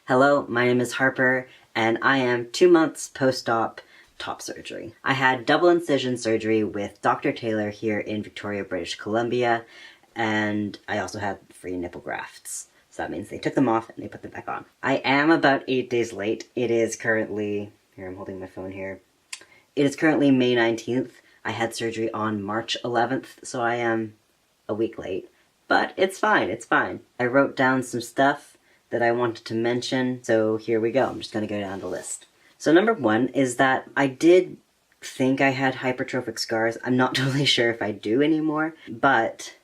Hello, my name is Harper, and I am 2 months post-op top surgery. I had double incision surgery with Dr. Taylor here in Victoria, British Columbia, and I also had free nipple grafts. So that means they took them off and they put them back on. I am about 8 days late. It is currently, here I'm holding my phone here. It is currently May 19th. I had surgery on March 11th, so I am a week late. But it's fine, it's fine. I wrote down some stuff that I wanted to mention, so here we go. I'm just gonna go down the list. So number one is that I did think I had hypertrophic scars. I'm not totally sure if I do anymore, but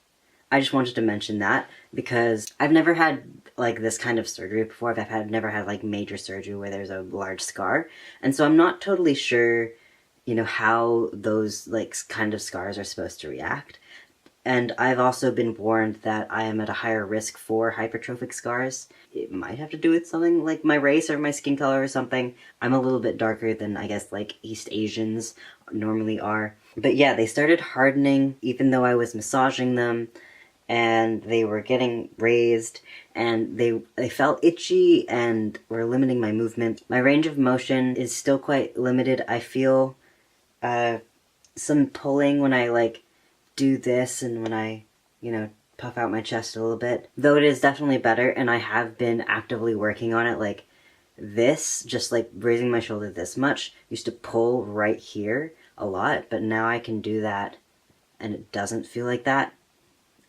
I just wanted to mention that because I've never had like this kind of surgery before. I've never had like major surgery where there's a large scar, and so I'm not totally sure, you know, how those like kind of scars are supposed to react. And I've also been warned that I am at a higher risk for hypertrophic scars. It might have to do with something like my race or my skin color or something. I'm a little bit darker than I guess like East Asians normally are. But yeah, they started hardening even though I was massaging them, and they were getting raised, and they felt itchy and were limiting my movement. My range of motion is still quite limited. I feel some pulling when I like do this and when I, you know, puff out my chest a little bit. Though it is definitely better, and I have been actively working on it. Like this, just like raising my shoulder this much, used to pull right here a lot, but now I can do that and it doesn't feel like that,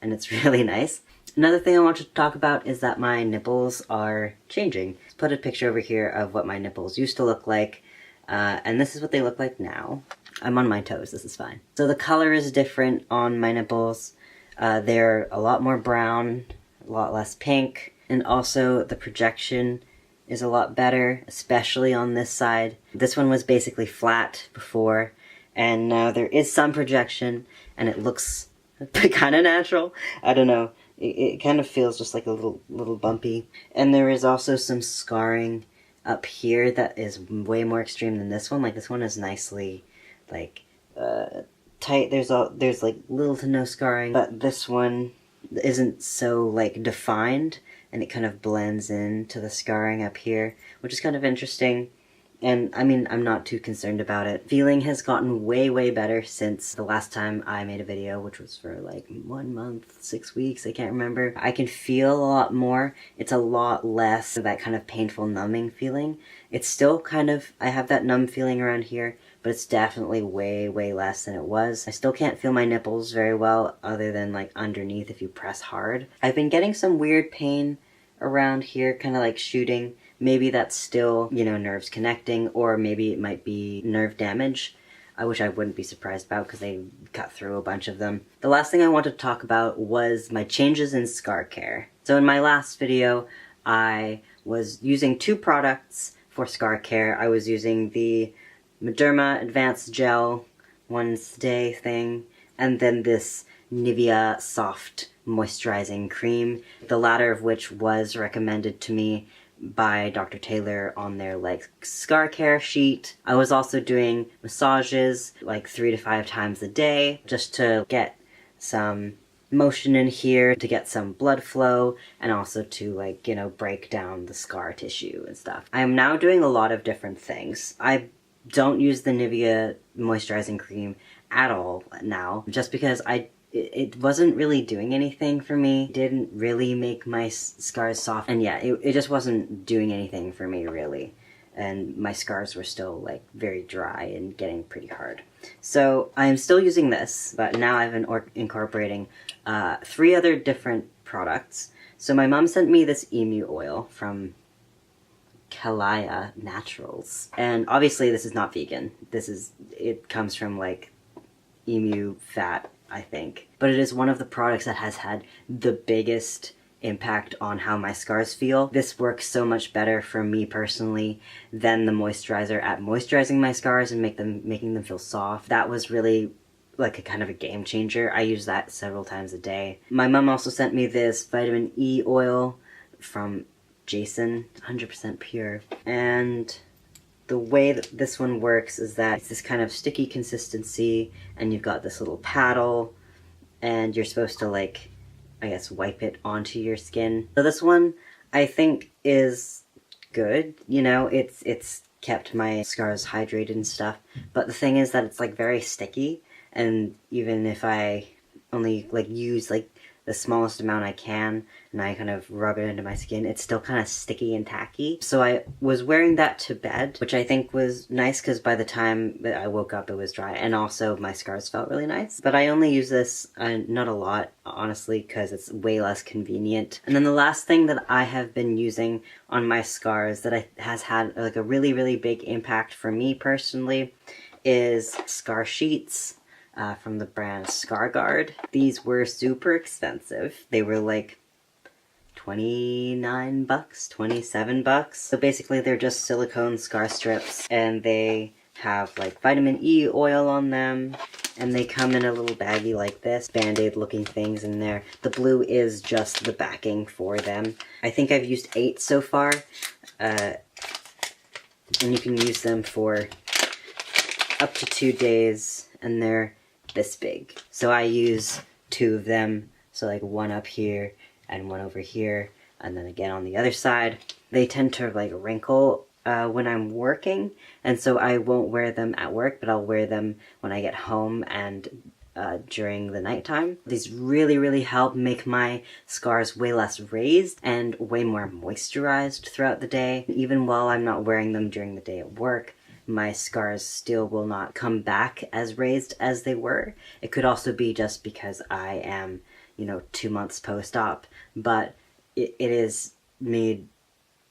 and it's really nice. Another thing I want to talk about is that my nipples are changing. Let's put a picture over here of what my nipples used to look like, and this is what they look like now. I'm on my toes, this is fine. So the color is different on my nipples. They're a lot more brown, a lot less pink, and also the projection is a lot better, especially on this side. This one was basically flat before, and now there is some projection, and it looks kind of natural. I don't know, it kind of feels just like a little bumpy. And there is also some scarring up here that is way more extreme than this one. Like this one is nicely like tight. There's like little to no scarring, but this one isn't so like defined, and it kind of blends into the scarring up here, which is kind of interesting. And I mean, I'm not too concerned about it. Feeling has gotten way better since the last time I made a video, which was for like 1 month, 6 weeks, I can't remember. I can feel a lot more. It's a lot less of that kind of painful numbing feeling. It's still kind of, I have that numb feeling around here, but it's definitely way less than it was. I still can't feel my nipples very well, other than like underneath if you press hard. I've been getting some weird pain around here, kind of like shooting. Maybe that's still, you know, nerves connecting, or maybe it might be nerve damage, which I wouldn't be surprised about because they cut through a bunch of them. The last thing I wanted to talk about was my changes in scar care. So in my last video, I was using 2 products for scar care. I was using the Mederma Advanced Gel once a day thing, and then this Nivea Soft Moisturizing Cream, the latter of which was recommended to me by Dr. Taylor on their like scar care sheet. I was also doing massages like 3 to 5 times a day just to get some motion in here, to get some blood flow, and also to like, you know, break down the scar tissue and stuff. I am now doing a lot of different things. I don't use the Nivea moisturizing cream at all now, just because it wasn't really doing anything for me. It didn't really make my scars soft, and yeah, it just wasn't doing anything for me really. And my scars were still like very dry and getting pretty hard. So I'm still using this, but now I've been incorporating 3 other different products. So my mom sent me this emu oil from Kalaya Naturals, and obviously this is not vegan. It comes from like emu fat, I think. But it is one of the products that has had the biggest impact on how my scars feel. This works so much better for me personally than the moisturizer at moisturizing my scars and making them feel soft. That was really like a kind of a game changer. I use that several times a day. My mom also sent me this vitamin E oil from Jason, 100% pure. And the way that this one works is that it's this kind of sticky consistency, and you've got this little paddle, and you're supposed to like, I guess, wipe it onto your skin. So this one, I think, is good. You know, it's kept my scars hydrated and stuff. But the thing is that it's like very sticky, and even if I only like use like the smallest amount I can and I kind of rub it into my skin, it's still kind of sticky and tacky. So I was wearing that to bed, which I think was nice because by the time that I woke up it was dry, and also my scars felt really nice. But I only use this not a lot, honestly, because it's way less convenient. And then the last thing that I have been using on my scars that has had like a really big impact for me personally is scar sheets. From the brand Scarguard. These were super expensive. They were like $29, $27. So basically they're just silicone scar strips, and they have like vitamin E oil on them, and they come in a little baggie like this, Band-Aid looking things in there. The blue is just the backing for them. I think I've used 8 so far, and you can use them for up to 2 days, and they're this big. So I use 2 of them, so like one up here and one over here, and then again on the other side. They tend to like wrinkle when I'm working, and so I won't wear them at work, but I'll wear them when I get home and during the nighttime. These really help make my scars way less raised and way more moisturized throughout the day. Even while I'm not wearing them during the day at work, my scars still will not come back as raised as they were. It could also be just because I am, you know, 2 months post-op, but it is made,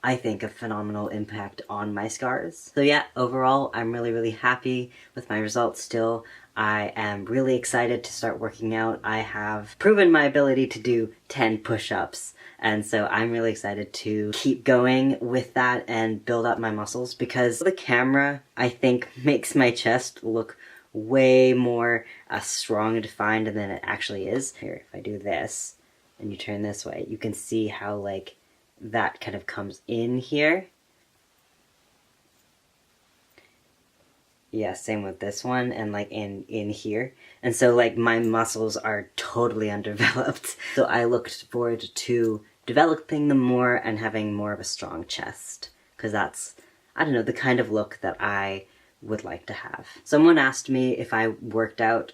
I think, a phenomenal impact on my scars. So yeah, overall, I'm really happy with my results still. I am really excited to start working out. I have proven my ability to do 10 push-ups, and so I'm really excited to keep going with that and build up my muscles, because the camera, I think, makes my chest look way more strong and defined than it actually is. Here, if I do this, and you turn this way, you can see how, like, that kind of comes in here. Yeah, same with this one, and like in here. And so like my muscles are totally undeveloped. So I looked forward to developing them more and having more of a strong chest, because that's, I don't know, the kind of look that I would like to have. Someone asked me if I worked out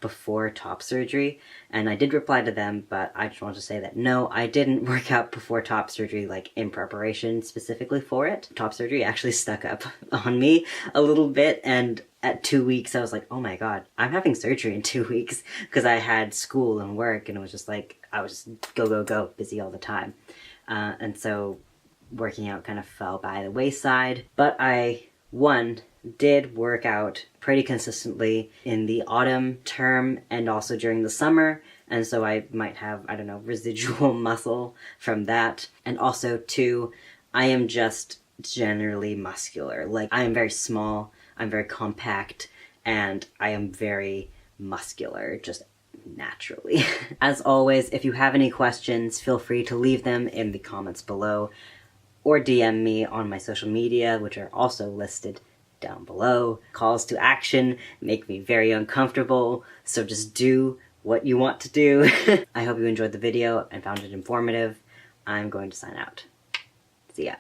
before top surgery, and I did reply to them, but I just want to say that no, I didn't work out before top surgery, like in preparation specifically for it. Top surgery actually stuck up on me a little bit, and at 2 weeks I was like, oh my god, I'm having surgery in 2 weeks, because I had school and work, and it was just like, I was just go, busy all the time. And so working out kind of fell by the wayside, but I, did work out pretty consistently in the autumn term and also during the summer, and so I might have, I don't know, residual muscle from that. And also 2, I am just generally muscular. Like, I am very small, I'm very compact, and I am very muscular, just naturally. As always, if you have any questions, feel free to leave them in the comments below, or DM me on my social media, which are also listed down below. Calls to action make me very uncomfortable, so just do what you want to do. I hope you enjoyed the video and found it informative. I'm going to sign out. See ya.